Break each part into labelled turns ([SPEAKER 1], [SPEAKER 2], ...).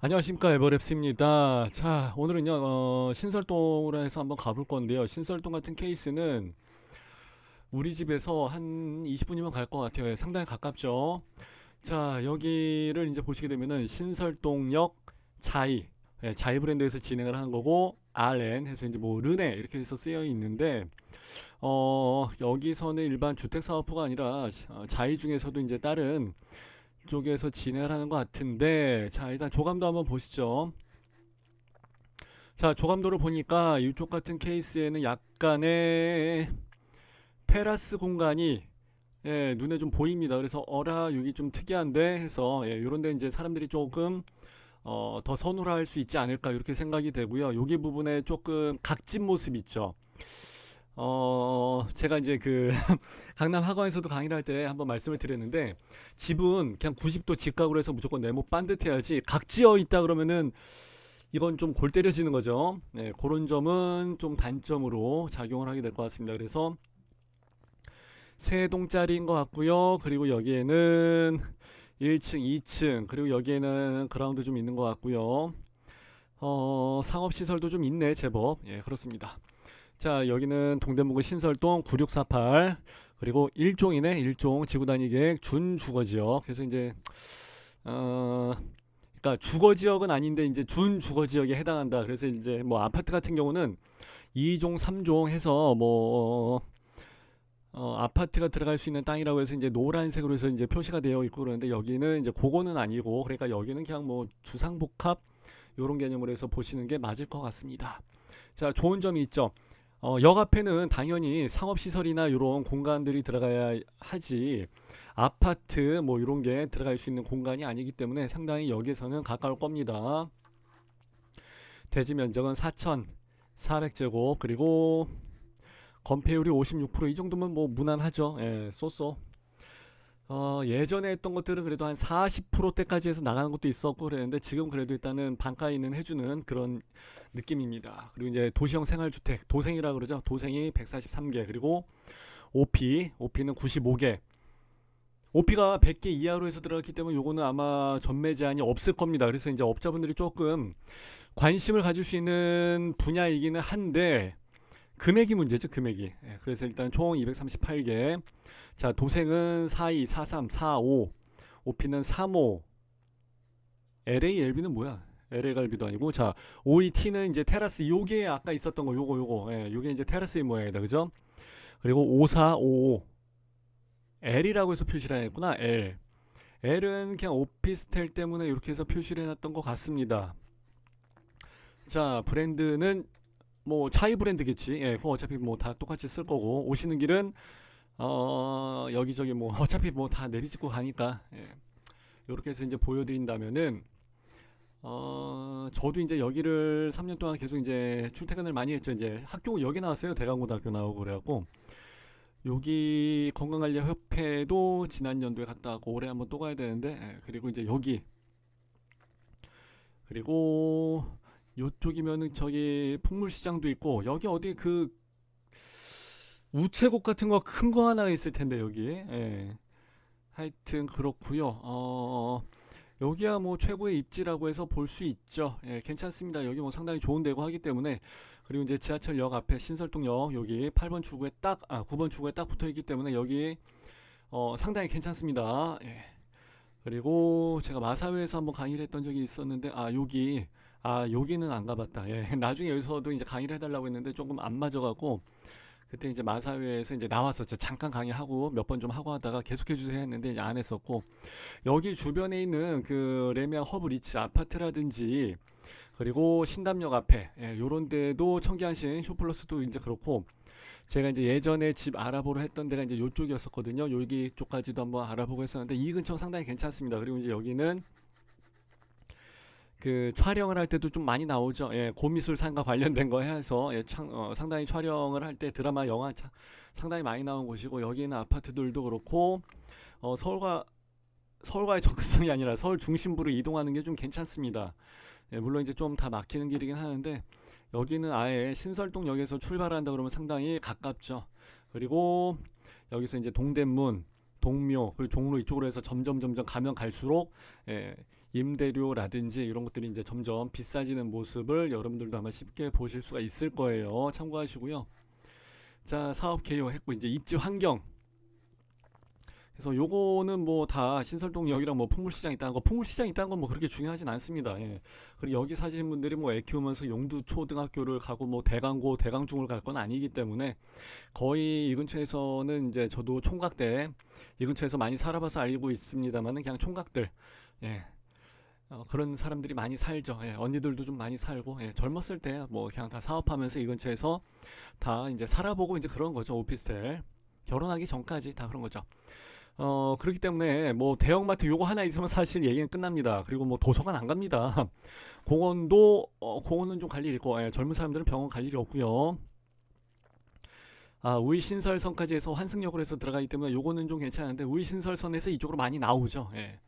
[SPEAKER 1] 안녕하십니까, 에버랩스입니다. 자, 오늘은요 신설동으로 해서 한번 가볼 건데요. 신설동 같은 케이스는 우리 집에서 한 20분이면 갈 것 같아요. 예, 상당히 가깝죠. 자, 여기를 이제 보시게 되면은 신설동역 자이, 자이 브랜드에서 진행을 하는 거고, RN 해서 이제 뭐 르네 이렇게 해서 쓰여 있는데, 여기서는 일반 주택사업부가 아니라 자이 중에서도 이제 다른 쪽에서 진행을 하는 것 같은데, 자, 일단 조감도 한번 보시죠. 자, 조감도를 보니까 이쪽 같은 케이스에는 약간의 테라스 공간이, 눈에 좀 보입니다. 그래서 어라 여기 좀 특이한데 해서, 요런데 이제 사람들이 조금 더 선호할 수 있지 않을까 이렇게 생각이 되고요. 여기 부분에 조금 각진 모습 있죠. 제가 이제 그 강남 학원에서도 강의를 할 때 한번 말씀을 드렸는데, 집은 그냥 90도 직각으로 해서 무조건 네모 반듯해야지 각지어 있다 그러면은 이건 좀 골 때려지는 거죠. 네, 그런 점은 좀 단점으로 작용을 하게 될 것 같습니다. 그래서 세 동짜리인 것 같고요. 그리고 여기에는 1층, 2층, 그리고 여기에는 그라운드 좀 있는 것 같고요. 상업시설도 좀 있네, 제법. 예, 그렇습니다. 자, 여기는 동대문구 신설동 9648, 그리고 일종이네, 일종 지구단위 계획 준주거지역. 그래서 이제 어 그러니까 주거지역은 아닌데 이제 준주거지역에 해당한다. 그래서 이제 뭐 아파트 같은 경우는 2종 3종 해서 뭐 아파트가 들어갈 수 있는 땅이라고 해서 이제 노란색으로 해서 이제 표시가 되어 있고, 그러는데 여기는 이제 그거는 아니고, 그러니까 여기는 그냥 뭐 주상복합 요런 개념으로 해서 보시는 게 맞을 것 같습니다. 자, 좋은 점이 있죠. 역 앞에는 당연히 상업시설이나 이런 공간들이 들어가야 하지, 아파트 뭐 이런 게 들어갈 수 있는 공간이 아니기 때문에 상당히 여기에서는 가까울 겁니다. 대지 면적은 4,400제곱, 그리고 건폐율이 56%, 이 정도면 뭐 무난하죠. 예, 쏘쏘. 예전에 했던 것들은 그래도 한 40%대까지 해서 나가는 것도 있었고 그랬는데, 지금 그래도 일단은 반가이는 해주는 그런 느낌입니다. 그리고 이제 도시형 생활주택, 도생이라 그러죠. 도생이 143개, 그리고 OP는 95개. OP가 100개 이하로 해서 들어갔기 때문에 요거는 아마 전매 제한이 없을 겁니다. 그래서 이제 업자분들이 조금 관심을 가질 수 있는 분야이기는 한데, 금액이 문제죠, 금액이. 그래서 일단 총 238개. 자, 도생은 42, 43, 45, OP는 35, LA, LB는 뭐야? LA 갈비도 아니고. 자, OET는 이제 테라스, 요게 아까 있었던 거, 요거, 요게 이제 테라스의 모양이다, 그죠? 그리고 54, 55, L이라고 해서 표시를 했구나, L. L은 그냥 오피스텔 때문에 이렇게 해서 표시를 해놨던 것 같습니다. 자, 브랜드는 뭐 차이 브랜드겠지. 예, 그거 어차피 뭐 다 똑같이 쓸 거고, 오시는 길은 여기저기 뭐 어차피 뭐 다 내비짚고 가니까, 이렇게 해서 이제 보여드린다면은, 저도 이제 여기를 3년 동안 계속 이제 출퇴근을 많이 했죠. 이제 학교 여기 나왔어요. 대강고등학교 나오고 그래갖고, 여기 건강관리협회도 지난 연도에 갔다 왔고 올해 한번 또 가야 되는데, 그리고 이제 여기, 그리고 요쪽이면은 저기 풍물시장도 있고, 여기 어디 그 우체국 같은 거 큰 거 하나 있을 텐데 여기. 예. 하여튼 그렇고요. 여기야 뭐 최고의 입지라고 해서 볼 수 있죠. 예, 괜찮습니다. 여기 뭐 상당히 좋은 데고 하기 때문에. 그리고 이제 지하철역 앞에 신설동역 여기 8번 출구에 딱, 9번 출구에 딱 붙어 있기 때문에 여기 상당히 괜찮습니다. 예. 그리고 제가 마사회에서 한번 강의를 했던 적이 있었는데, 여기는 안 가봤다. 예. 나중에 여기서도 이제 강의를 해달라고 했는데 조금 안 맞아갖고, 그때 이제 마사회에서 이제 나왔었죠. 잠깐 강의하고 몇 번 좀 하고 하다가 계속해 주세요 했는데 이제 안 했었고, 여기 주변에 있는 그 레미안 허브 리츠 아파트라든지, 그리고 신담역 앞에, 요런 데도 청계한신 쇼플러스도 이제 그렇고, 제가 이제 예전에 집 알아보러 했던 데가 이제 요쪽이었었거든요. 여기 쪽까지도 한번 알아보고 했었는데 이 근처 상당히 괜찮습니다. 그리고 이제 여기는 그 촬영을 할 때도 좀 많이 나오죠. 예, 고미술상과 관련된 거 해서, 상당히 촬영을 할 때 드라마, 영화 상당히 많이 나온 곳이고, 여기는 아파트들도 그렇고, 서울과의 접근성이 아니라 서울 중심부로 이동하는 게 좀 괜찮습니다. 예, 물론 이제 좀 다 막히는 길이긴 하는데, 여기는 아예 신설동역에서 출발한다 그러면 상당히 가깝죠. 그리고 여기서 이제 동대문, 동묘, 그리고 종로 이쪽으로 해서 점점 가면 갈수록, 예, 임대료라든지 이런 것들이 이제 점점 비싸지는 모습을 여러분들도 아마 쉽게 보실 수가 있을 거예요. 참고하시고요. 자, 사업 개요 했고 이제 입지 환경. 그래서 요거는 뭐 다 신설동역이랑 뭐 풍물시장 있다는 거, 풍물시장 있다는 건 뭐 그렇게 중요하진 않습니다. 예. 그리고 여기 사시는 분들이 뭐 애 키우면서 용두초등학교를 가고 뭐 대강고, 대강중을 갈 건 아니기 때문에 거의 이 근처에서는 이제 저도 총각 때 이 근처에서 많이 살아봐서 알고 있습니다만은 그냥 총각들, 예. 그런 사람들이 많이 살죠. 예. 언니들도 좀 많이 살고, 예. 젊었을 때 뭐 그냥 다 사업하면서 이 근처에서 다 이제 살아보고 이제 그런 거죠. 오피스텔. 결혼하기 전까지 다 그런 거죠. 그렇기 때문에 뭐 대형마트 요거 하나 있으면 사실 얘기는 끝납니다. 그리고 뭐 도서관 안 갑니다. 공원도 공원은 좀 갈 일이 있고, 예, 젊은 사람들은 병원 갈 일이 없고요. 아, 우이신설선까지 해서 환승역으로 해서 들어가기 때문에 요거는 좀 괜찮은데 우이신설선에서 이쪽으로 많이 나오죠. 예.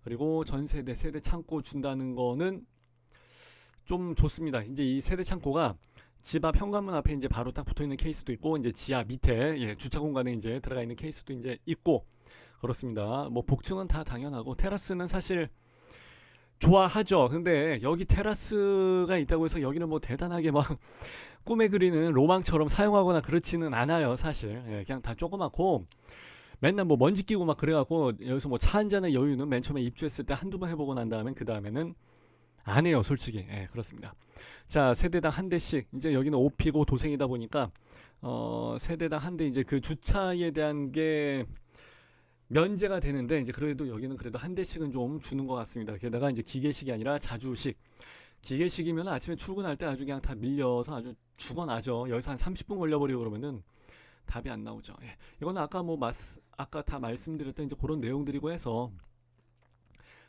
[SPEAKER 1] 그리고 전세대 세대 창고 준다는 거는 좀 좋습니다. 이제 이 세대 창고가 집 앞 현관문 앞에 이제 바로 딱 붙어 있는 케이스도 있고, 이제 지하 밑에, 예, 주차 공간에 이제 들어가 있는 케이스도 이제 있고, 그렇습니다. 뭐 복층은 다 당연하고 테라스는 사실 좋아하죠. 근데 여기 테라스가 있다고 해서 여기는 뭐 대단하게 막 꿈에 그리는 로망처럼 사용하거나 그렇지는 않아요, 사실. 예, 그냥 다 조그맣고 맨날 뭐 먼지 끼고 막 그래갖고 여기서 뭐 차 한 잔의 여유는 맨 처음에 입주했을 때 한두 번 해보고 난 다음엔 그 다음에는 안 해요, 솔직히. 예, 그렇습니다. 자, 세대당 한 대씩. 이제 여기는 오피고 도생이다 보니까 세대당 한 대 이제 그 주차에 대한 게 면제가 되는데, 이제 그래도 여기는 그래도 한 대씩은 좀 주는 것 같습니다. 게다가 이제 기계식이 아니라 자주식. 기계식이면 아침에 출근할 때 아주 그냥 다 밀려서 아주 죽어나죠. 여기서 한 30분 걸려버리고 그러면은 답이 안 나오죠. 예. 이건 아까 뭐 아까 다 말씀드렸던 이제 그런 내용들이고 해서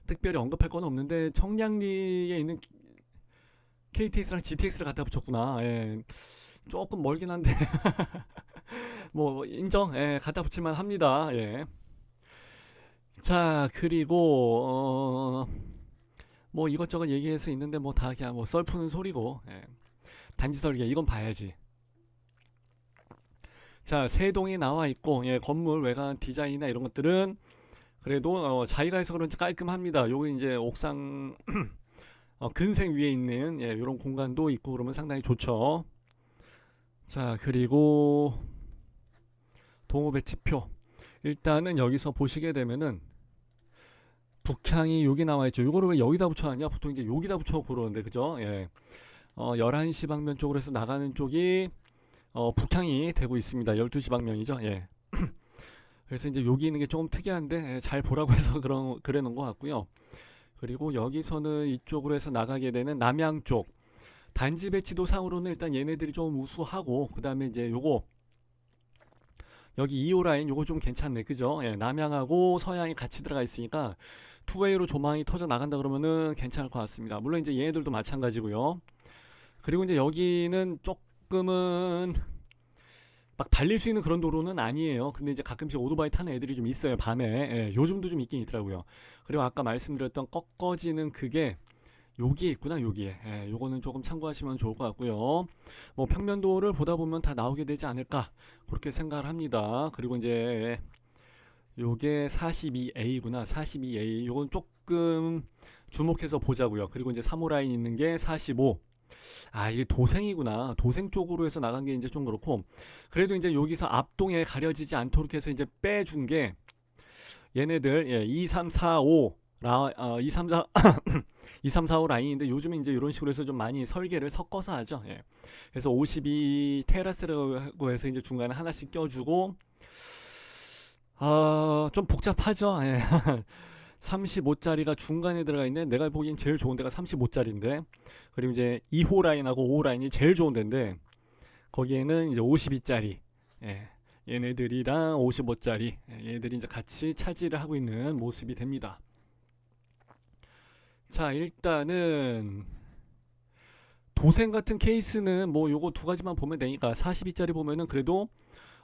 [SPEAKER 1] 특별히 언급할 건 없는데, 청량리에 있는 KTX랑 GTX를 갖다 붙였구나. 예. 조금 멀긴 한데 뭐 인정. 예, 갖다 붙일만 합니다. 예. 자, 그리고 뭐 이것저것 얘기해서 있는데 뭐 다 그냥 뭐 썰 푸는 소리고, 예. 단지 설계 이건 봐야지. 자, 세동이 나와 있고, 예, 건물 외관 디자인이나 이런 것들은 그래도 자기가 해서 그런지 깔끔합니다. 요거 이제 옥상 근생 위에 있는, 예, 이런 공간도 있고 그러면 상당히 좋죠. 자, 그리고 동호 배치표. 일단은 여기서 보시게 되면은 북향이 여기 나와 있죠. 요거를 왜 여기다 붙여놨냐? 보통 이제 여기다 붙여 그러는데, 그죠? 예. 11시 방면 쪽으로 해서 나가는 쪽이 북향이 되고 있습니다. 12시 방면이죠. 예. 그래서 이제 여기 있는 게 조금 특이한데, 예, 잘 보라고 해서 그래 놓은 것 같고요. 그리고 여기서는 이쪽으로 해서 나가게 되는 남양 쪽. 단지 배치도 상으로는 일단 얘네들이 좀 우수하고, 그 다음에 이제 요거 여기 2호 라인 요거 좀 괜찮네, 그죠? 예, 남양하고 서양이 같이 들어가 있으니까 투웨이로 조망이 터져 나간다 그러면은 괜찮을 것 같습니다. 물론 이제 얘네들도 마찬가지고요. 그리고 이제 여기는 조금은 막 달릴 수 있는 그런 도로는 아니에요. 근데 이제 가끔씩 오토바이 타는 애들이 좀 있어요, 밤에. 예, 요즘도 좀 있긴 있더라고요. 그리고 아까 말씀드렸던 꺾어지는 그게 여기에 있구나, 여기에. 예, 요거는 조금 참고하시면 좋을 것 같고요. 뭐 평면도를 보다 보면 다 나오게 되지 않을까, 그렇게 생각을 합니다. 그리고 이제 요게 42A구나, 42A. 요건 조금 주목해서 보자고요. 그리고 이제 3호 라인 있는 게 45. 아, 이게 도생이구나. 도생 쪽으로 해서 나간 게 이제 좀 그렇고, 그래도 이제 여기서 앞동에 가려지지 않도록 해서 이제 빼준 게 얘네들, 예, 2, 3, 4, 5 2, 3, 4 2, 3, 4, 5 라인인데 요즘에 이제 이런 식으로 해서 좀 많이 설계를 섞어서 하죠. 예. 그래서 52 테라스라고 해서 이제 중간에 하나씩 껴주고, 좀 복잡하죠. 예. 35짜리가 중간에 들어가 있는데 내가 보기엔 제일 좋은 데가 35짜리인데, 그리고 이제 2호 라인하고 5호 라인이 제일 좋은 데인데 거기에는 이제 52짜리, 예, 얘네들이랑 55짜리, 예, 얘네들이 이제 같이 차지를 하고 있는 모습이 됩니다. 자, 일단은 도생 같은 케이스는 뭐 요거 두 가지만 보면 되니까 42짜리 보면은 그래도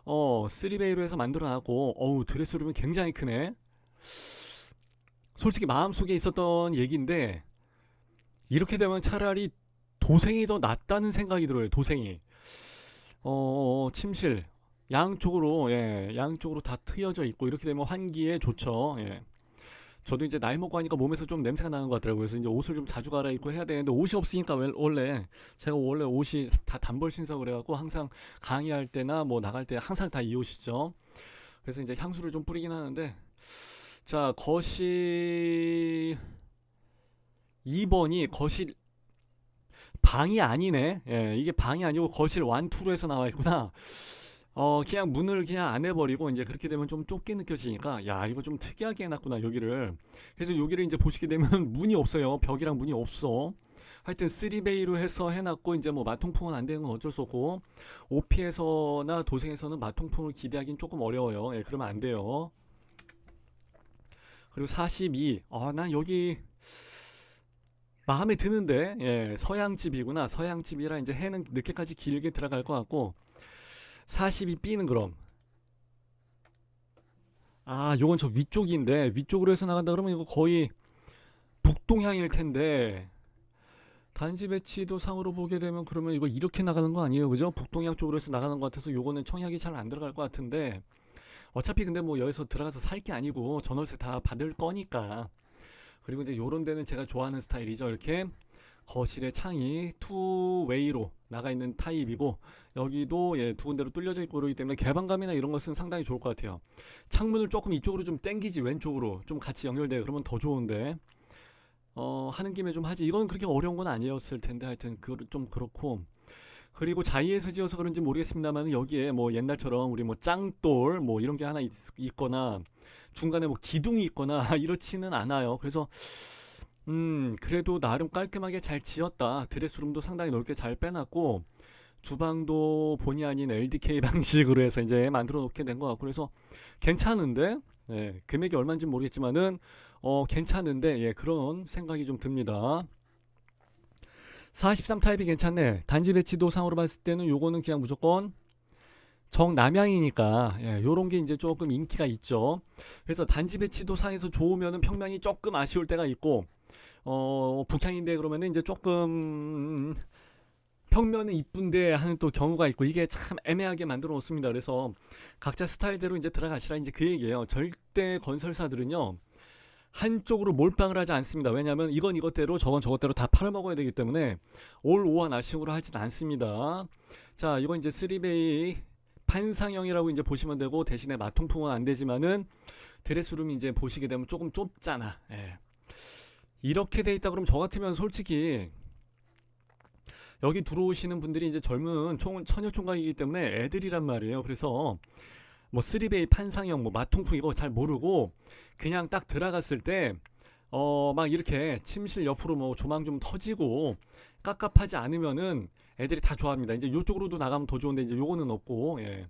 [SPEAKER 1] 3베이로 해서 만들어놨고, 어우, 드레스룸이 굉장히 크네. 솔직히 마음속에 있었던 얘기인데 이렇게 되면 차라리 도생이 더 낫다는 생각이 들어요. 도생이 침실 양쪽으로, 예, 양쪽으로 다 트여져 있고 이렇게 되면 환기에 좋죠. 예. 저도 이제 나이 먹고 하니까 몸에서 좀 냄새가 나는 것 같더라고요. 그래서 이제 옷을 좀 자주 갈아입고 해야 되는데 옷이 없으니까 원래 제가 원래 옷이 다 단벌 신사고 그래갖고 항상 강의할 때나 뭐 나갈 때 항상 다 이 옷이죠. 그래서 이제 향수를 좀 뿌리긴 하는데 자 거실 2번이 거실 방이 아니네. 예, 이게 방이 아니고 거실 1, 2로 해서 나와 있구나. 그냥 문을 그냥 안 해버리고 이제 그렇게 되면 좀 좁게 느껴지니까 야 이거 좀 특이하게 해놨구나 여기를. 그래서 여기를 이제 보시게 되면 문이 없어요. 벽이랑 문이 없어. 하여튼 3베이로 해서 해놨고 이제 뭐 마통풍은 안 되는 건 어쩔 수 없고 오피에서나 도생에서는 마통풍을 기대하기는 조금 어려워요. 예, 그러면 안 돼요. 그리고 42. 난 여기 마음에 드는데 예, 서양집이구나. 서양집이라 이제 해는 늦게까지 길게 들어갈 것 같고 42B는 그럼 요건 저 위쪽인데 위쪽으로 해서 나간다 그러면 이거 거의 북동향일 텐데 단지 배치도 상으로 보게 되면 그러면 이거 이렇게 나가는 거 아니에요, 그죠? 북동향 쪽으로 해서 나가는 것 같아서 요거는 청약이 잘 안 들어갈 것 같은데 어차피 근데 뭐 여기서 들어가서 살 게 아니고 전월세 다 받을 거니까. 그리고 이제 요런 데는 제가 좋아하는 스타일이죠. 이렇게 거실에 창이 투웨이로 나가 있는 타입이고 여기도 예, 두 군데로 뚫려져 있고 그러기 때문에 개방감이나 이런 것은 상당히 좋을 것 같아요. 창문을 조금 이쪽으로 좀 당기지 왼쪽으로 좀 같이 연결돼 그러면 더 좋은데 하는 김에 좀 하지. 이건 그렇게 어려운 건 아니었을 텐데 하여튼 좀 그렇고. 그리고 자이에서 지어서 그런지 모르겠습니다만 여기에 뭐 옛날처럼 우리 뭐 짱돌 뭐 이런 게 하나 있거나 중간에 뭐 기둥이 있거나 이렇지는 않아요. 그래서 그래도 나름 깔끔하게 잘 지었다. 드레스룸도 상당히 넓게 잘 빼놨고 주방도 본의 아닌 LDK 방식으로 해서 이제 만들어 놓게 된 것 같고 그래서 괜찮은데 예, 금액이 얼마인지 모르겠지만은 괜찮은데 예, 그런 생각이 좀 듭니다. 43 타입이 괜찮네. 단지 배치도 상으로 봤을 때는 요거는 그냥 무조건 정남향이니까 예, 요런 게 이제 조금 인기가 있죠. 그래서 단지 배치도 상에서 좋으면은 평면이 조금 아쉬울 때가 있고 북향인데 그러면은 이제 조금 평면은 이쁜데 하는 또 경우가 있고 이게 참 애매하게 만들어 놓습니다. 그래서 각자 스타일대로 이제 들어가시라 이제 그 얘기예요. 절대 건설사들은요 한쪽으로 몰빵을 하지 않습니다. 왜냐하면 이건 이것대로 저건 저것대로 다 팔아먹어야 되기 때문에 올 오와 나싱으로 하진 않습니다. 자 이건 이제 3베이 판상형이라고 이제 보시면 되고 대신에 마통풍은 안 되지만은 드레스룸이 이제 보시게 되면 조금 좁잖아. 예. 이렇게 돼 있다 그러면 저 같으면 솔직히 여기 들어오시는 분들이 이제 젊은 처녀 총각이기 때문에 애들이란 말이에요. 그래서 뭐 3베이 판상형 뭐 마통풍 이거 잘 모르고 그냥 딱 들어갔을 때 막 이렇게 침실 옆으로 뭐 조망 좀 터지고 깝깝하지 않으면은 애들이 다 좋아합니다. 이제 요쪽으로도 나가면 더 좋은데 이제 요거는 없고 예.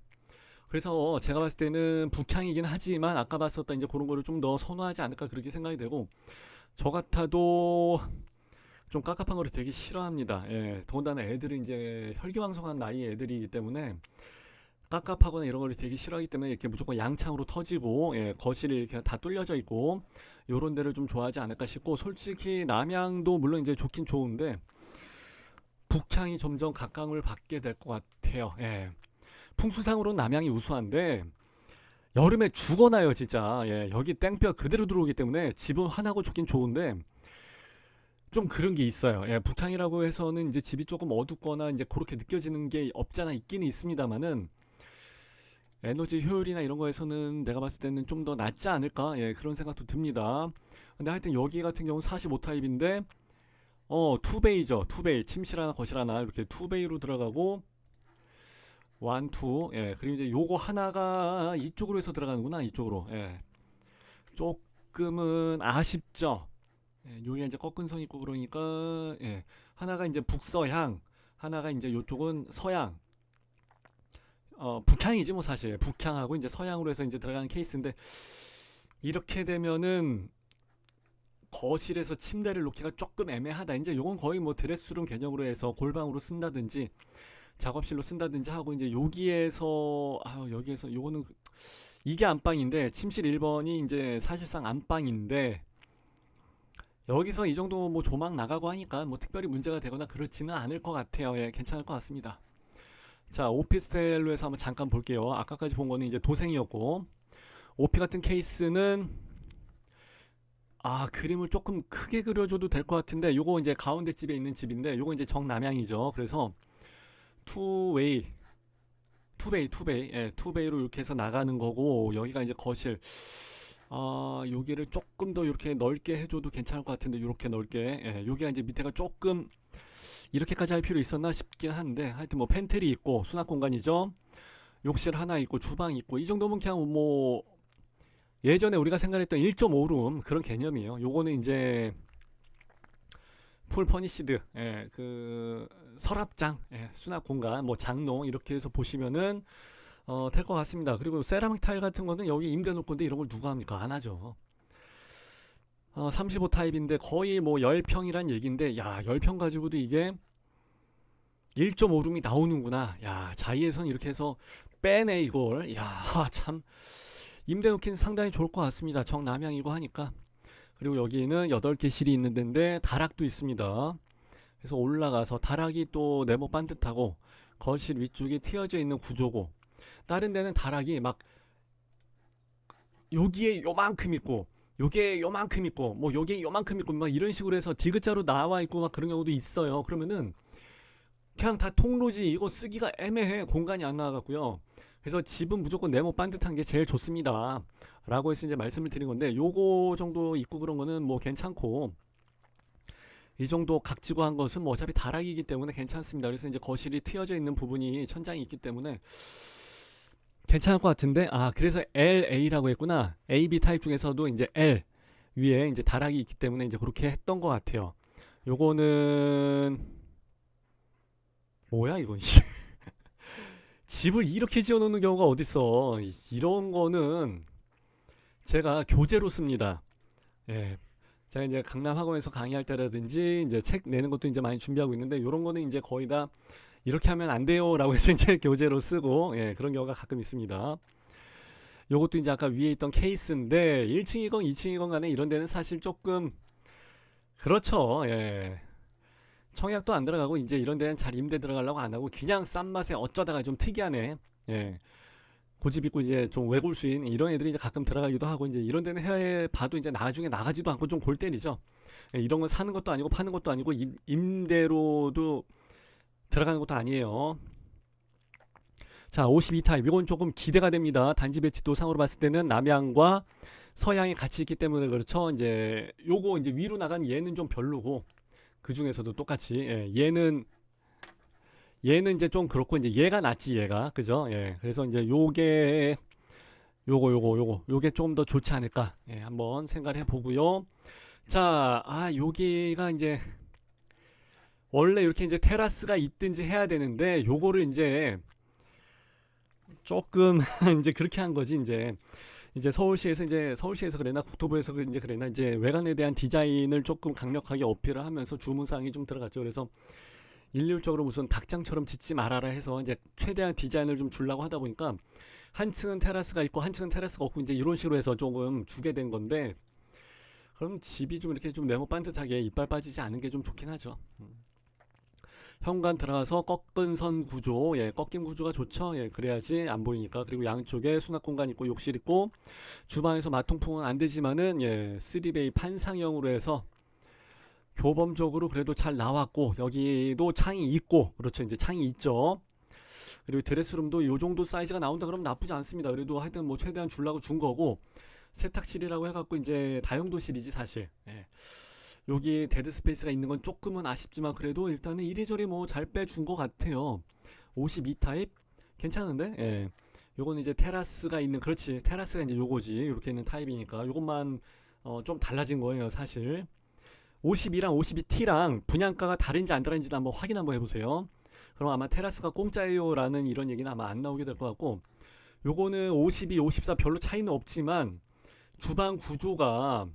[SPEAKER 1] 그래서 제가 봤을 때는 북향이긴 하지만 아까 봤었던 이제 그런 거를 좀 더 선호하지 않을까 그렇게 생각이 되고 저 같아도 좀 깝깝한 거를 되게 싫어합니다. 예. 더군다나 애들은 이제 혈기왕성한 나이의 애들이기 때문에 깝깝하거나 이런 걸 되게 싫어하기 때문에 이렇게 무조건 양창으로 터지고 예, 거실이 이렇게 다 뚫려져 있고 요런 데를 좀 좋아하지 않을까 싶고 솔직히 남향도 물론 이제 좋긴 좋은데 북향이 점점 각광을 받게 될 것 같아요. 예. 풍수상으로는 남향이 우수한데 여름에 죽어나요 진짜. 예, 여기 땡볕 그대로 들어오기 때문에 집은 환하고 좋긴 좋은데 좀 그런 게 있어요. 예, 북향이라고 해서는 이제 집이 조금 어둡거나 이제 그렇게 느껴지는 게 없잖아 있기는 있습니다만은 에너지 효율이나 이런 거에서는 내가 봤을 때는 좀 더 낫지 않을까 예, 그런 생각도 듭니다. 근데 하여튼 여기 같은 경우는 45 타입인데 투베이죠. 투베이 침실 하나 거실 하나 이렇게 투베이로 들어가고 원투 예, 그리고 이제 요거 하나가 이쪽으로 해서 들어가는구나 이쪽으로 예. 조금은 아쉽죠. 예, 여기 이제 꺾은 선 있고 그러니까 예, 하나가 이제 북서향 하나가 이제 요쪽은 서양 북향이지 뭐 사실 북향하고 이제 서양으로 해서 이제 들어가는 케이스인데 이렇게 되면은 거실에서 침대를 놓기가 조금 애매하다. 이제 요건 거의 뭐 드레스룸 개념으로 해서 골방으로 쓴다든지 작업실로 쓴다든지 하고 이제 여기에서 여기에서 요거는 이게 안방인데 침실 1번이 이제 사실상 안방인데 여기서 이 정도 뭐 조망 나가고 하니까 뭐 특별히 문제가 되거나 그렇지는 않을 것 같아요. 예, 괜찮을 것 같습니다. 자, 오피스텔로 해서 한번 잠깐 볼게요. 아까까지 본 거는 이제 도생이었고 오피 같은 케이스는 그림을 조금 크게 그려줘도 될 것 같은데, 요거 이제 가운데 집에 있는 집인데, 요거 이제 정남향이죠. 그래서 투웨이, 투베이, 예, 투베이로 이렇게 해서 나가는 거고, 여기가 이제 거실. 여기를 조금 더 이렇게 넓게 해줘도 괜찮을 것 같은데, 이렇게 넓게. 예, 여기가 이제 밑에가 조금 이렇게까지 할 필요 있었나 싶긴 한데, 하여튼 뭐 팬트리 있고, 수납 공간이죠. 욕실 하나 있고, 주방 있고, 이 정도면 그냥 뭐, 예전에 우리가 생각했던 1.5룸 그런 개념이에요. 요거는 이제 풀 퍼니시드, 예, 그 서랍장, 예, 수납 공간, 뭐 장롱 이렇게 해서 보시면은 될 것 같습니다. 그리고 세라믹 타일 같은 거는 여기 임대 놓을 건데 이런 걸 누가 합니까? 안 하죠. 35 타입인데 거의 뭐 10평이란 얘기인데, 야, 10평 가지고도 이게 1.5룸이 나오는구나. 야, 자이에선 이렇게 해서 빼네 이걸. 야, 참 임대 놓기는 상당히 좋을 것 같습니다. 정남향이고 하니까. 그리고 여기는 8개실이 있는 데인데 다락도 있습니다. 그래서 올라가서 다락이 또 네모 반듯하고 거실 위쪽이 트여져 있는 구조고, 다른 데는 다락이 막 여기에 요만큼 있고 요게 요만큼 있고 뭐 요게 요만큼 있고 막 이런 식으로 해서 디귿자로 나와 있고 막 그런 경우도 있어요. 그러면은 그냥 다 통로지, 이거 쓰기가 애매해. 공간이 안 나와갖고요. 그래서 집은 무조건 네모 반듯한 게 제일 좋습니다 라고 해서 이제 말씀을 드린 건데, 요거 정도 있고 그런 거는 뭐 괜찮고, 이 정도 각지고 한 것은 뭐 어차피 다락이기 때문에 괜찮습니다. 그래서 이제 거실이 트여져 있는 부분이 천장이 있기 때문에 괜찮을 것 같은데, 그래서 LA라고 했구나. AB 타입 중에서도 이제 L 위에 이제 다락이 있기 때문에 이제 그렇게 했던 것 같아요. 요거는 뭐야 이건. 집을 이렇게 지어놓는 경우가 어딨어. 이런 거는 제가 교재로 씁니다. 예. 제가 이제 강남학원에서 강의할 때라든지 이제 책 내는 것도 이제 많이 준비하고 있는데, 이런 거는 이제 거의 다 이렇게 하면 안 돼요라고 해서 이제 교재로 쓰고, 예, 그런 경우가 가끔 있습니다. 요것도 이제 아까 위에 있던 케이스인데 1층이건 2층이건 간에 이런 데는 사실 조금 그렇죠. 예. 청약도 안 들어가고 이제 이런 데는 잘 임대 들어가려고 안 하고 그냥 싼 맛에 어쩌다가 좀 특이하네. 예. 고집 있고 이제 좀 외골수인 이런 애들이 이제 가끔 들어가기도 하고, 이제 이런 데는 해 봐도 이제 나중에 나가지도 않고 좀 골 때리죠. 예, 이런 건 사는 것도 아니고 파는 것도 아니고 임대로도 들어가는 것도 아니에요. 자, 52 타입. 이건 조금 기대가 됩니다. 단지 배치도 상으로 봤을 때는 남향과 서양이 같이 있기 때문에 그렇죠. 이제 요거 이제 위로 나간 얘는 좀 별로고, 그 중에서도 똑같이, 예, 얘는 이제 좀 그렇고, 이제 얘가 낫지 얘가, 그죠? 예, 그래서 이제 요게 좀 더 좋지 않을까, 예, 한번 생각을 해보고요. 자, 여기가 이제 원래 이렇게 이제 테라스가 있든지 해야 되는데, 요거를 이제 조금 이제 그렇게 한 거지. 이제 서울시에서 그랬나 국토부에서 이제 그랬나 이제 외관에 대한 디자인을 조금 강력하게 어필을 하면서 주문사항이 좀 들어갔죠. 그래서 일률적으로 무슨 닭장처럼 짓지 말아라 해서 이제 최대한 디자인을 좀 주려고 하다 보니까 한 층은 테라스가 있고 한 층은 테라스가 없고 이제 이런 식으로 해서 조금 주게 된 건데, 그럼 집이 좀 이렇게 좀 네모 반듯하게 이빨 빠지지 않은 게 좀 좋긴 하죠. 현관 들어가서 꺾은 선 구조, 예, 꺾인 구조가 좋죠. 예, 그래야지 안 보이니까. 그리고 양쪽에 수납 공간 있고 욕실 있고, 주방에서 마통풍은 안 되지만은, 예, 3베이 판상형으로 해서 교범적으로 그래도 잘 나왔고, 여기도 창이 있고, 그렇죠. 이제 창이 있죠. 그리고 드레스룸도 이 정도 사이즈가 나온다 그러면 나쁘지 않습니다. 그래도 하여튼 뭐 최대한 주려고 준 거고, 세탁실이라고 해갖고 이제 다용도실이지 사실. 예. 여기 데드 스페이스가 있는 건 조금은 아쉽지만 그래도 일단은 이리저리 뭐 잘 빼준 것 같아요. 52 타입 괜찮은데? 예. 요거는 이제 테라스가 있는, 그렇지, 테라스가 이제 요거지. 이렇게 있는 타입이니까 요것만 좀 달라진 거예요 사실. 52랑 52T랑 분양가가 다른지 안 다른지도 한번 확인 한번 해보세요. 그럼 아마 테라스가 공짜예요 라는 이런 얘기는 아마 안 나오게 될 것 같고, 요거는 52, 54 별로 차이는 없지만 주방 구조가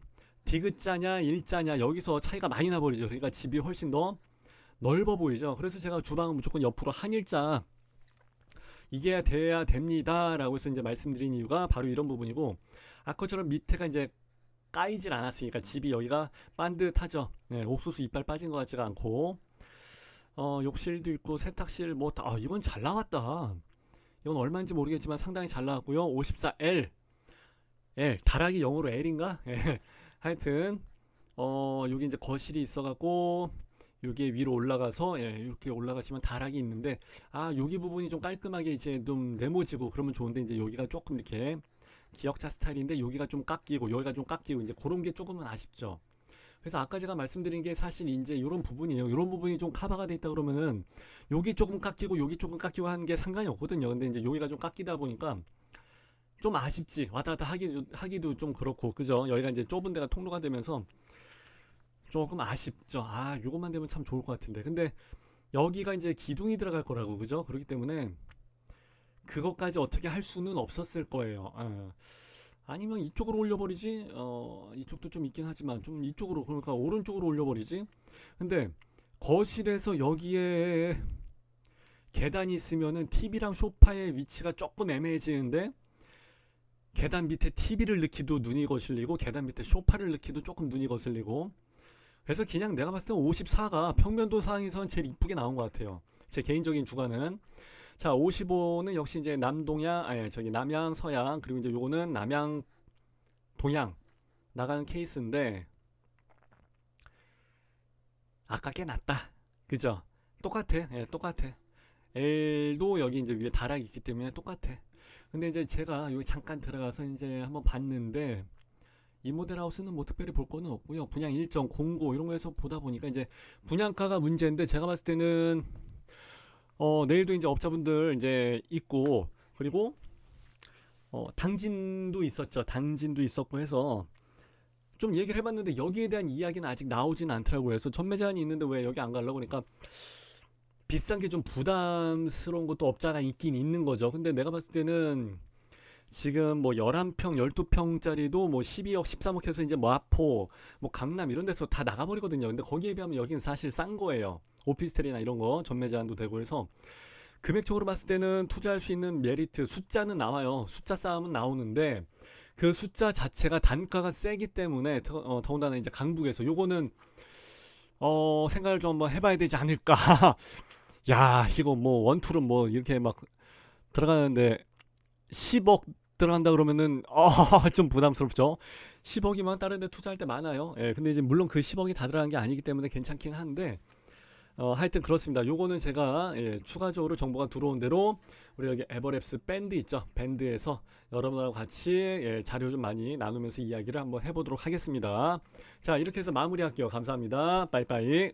[SPEAKER 1] 디귿자냐 일자냐 여기서 차이가 많이 나버리죠. 그러니까 집이 훨씬 더 넓어 보이죠. 그래서 제가 주방은 무조건 옆으로 한일자 이게 돼야 됩니다 라고 해서 이제 말씀드린 이유가 바로 이런 부분이고, 아까처럼 밑에가 이제 까이질 않았으니까 집이 여기가 반듯하죠. 네, 옥수수 이빨 빠진 것 같지가 않고, 욕실도 있고 세탁실 뭐 이건 잘 나왔다. 이건 얼마인지 모르겠지만 상당히 잘 나왔고요. 54L 다락이 영어로 L인가? 예. 하여튼 여기 이제 거실이 있어갖고 여기 위로 올라가서 이렇게 올라가시면 다락이 있는데 여기 부분이 좀 깔끔하게 이제 좀 네모지고 그러면 좋은데 이제 여기가 조금 이렇게 기역자 스타일인데 여기가 좀 깎이고 여기가 좀 깎이고 이제 그런 게 조금은 아쉽죠. 그래서 아까 제가 말씀드린 게 사실 이제 이런 부분이에요. 이런 부분이 좀 커버가 돼 있다 그러면은 여기 조금 깎이고 여기 조금 깎이고 하는 게 상관이 없거든요. 근데 이제 여기가 좀 깎이다 보니까 좀 아쉽지. 왔다 갔다 하기도 좀 그렇고 그죠? 여기가 이제 좁은 데가 통로가 되면서 조금 아쉽죠. 요것만 되면 참 좋을 것 같은데. 근데 여기가 이제 기둥이 들어갈 거라고 그죠? 그렇기 때문에 그것까지 어떻게 할 수는 없었을 거예요. 아니면 이쪽으로 올려버리지. 이쪽도 좀 있긴 하지만 좀 이쪽으로 그러니까 오른쪽으로 올려버리지. 근데 거실에서 여기에 계단이 있으면은 TV랑 소파의 위치가 조금 애매해지는데 계단 밑에 TV를 넣기도 눈이 거슬리고 계단 밑에 소파를 넣기도 조금 눈이 거슬리고 그래서 그냥 내가 봤을 때 54가 평면도 상에선 제일 이쁘게 나온 것 같아요. 제 개인적인 주관은. 자, 55는 역시 이제 남동양, 저기 남양, 서양, 그리고 이제 요거는 남양, 동양 나가는 케이스인데 아까 꽤 낫다. 그죠? 똑같아. 똑같아. L도 여기 이제 위에 다락이 있기 때문에 똑같아. 근데 이제 제가 여기 잠깐 들어가서 이제 한번 봤는데 이 모델 하우스는 뭐 특별히 볼 거는 없고요. 분양 일정, 공고 이런 거에서 보다 보니까 이제 분양가가 문제인데 제가 봤을 때는 내일도 이제 업자분들 이제 있고 그리고 당진도 있었죠. 당진도 있었고 해서 좀 얘기를 해봤는데 여기에 대한 이야기는 아직 나오진 않더라고요. 그래서 전매 제한이 있는데 왜 여기 안 가려고 그러니까 비싼 게 좀 부담스러운 것도 업자가 있긴 있는 거죠. 근데 내가 봤을 때는 지금 뭐 11평, 12평짜리도 뭐 12억, 13억 해서 이제 마포, 뭐 강남 이런 데서 다 나가버리거든요. 근데 거기에 비하면 여기는 사실 싼 거예요. 오피스텔이나 이런 거 전매 제한도 되고 해서 금액적으로 봤을 때는 투자할 수 있는 메리트, 숫자는 나와요. 숫자 싸움은 나오는데 그 숫자 자체가 단가가 세기 때문에 더군다나 이제 강북에서 요거는 생각을 좀 한번 해봐야 되지 않을까. 야, 이거 뭐 원투는 뭐 이렇게 막 들어가는데 10억 들어간다 그러면은 좀 부담스럽죠. 10억이면 다른 데 투자할 때 많아요. 근데 이제 물론 그 10억이 다 들어간 게 아니기 때문에 괜찮긴 한데 하여튼 그렇습니다. 요거는 제가 추가적으로 정보가 들어온 대로 우리 여기 에버랩스 밴드 있죠. 밴드에서 여러분하고 같이 자료 좀 많이 나누면서 이야기를 한번 해보도록 하겠습니다. 자, 이렇게 해서 마무리할게요. 감사합니다. 빠이빠이.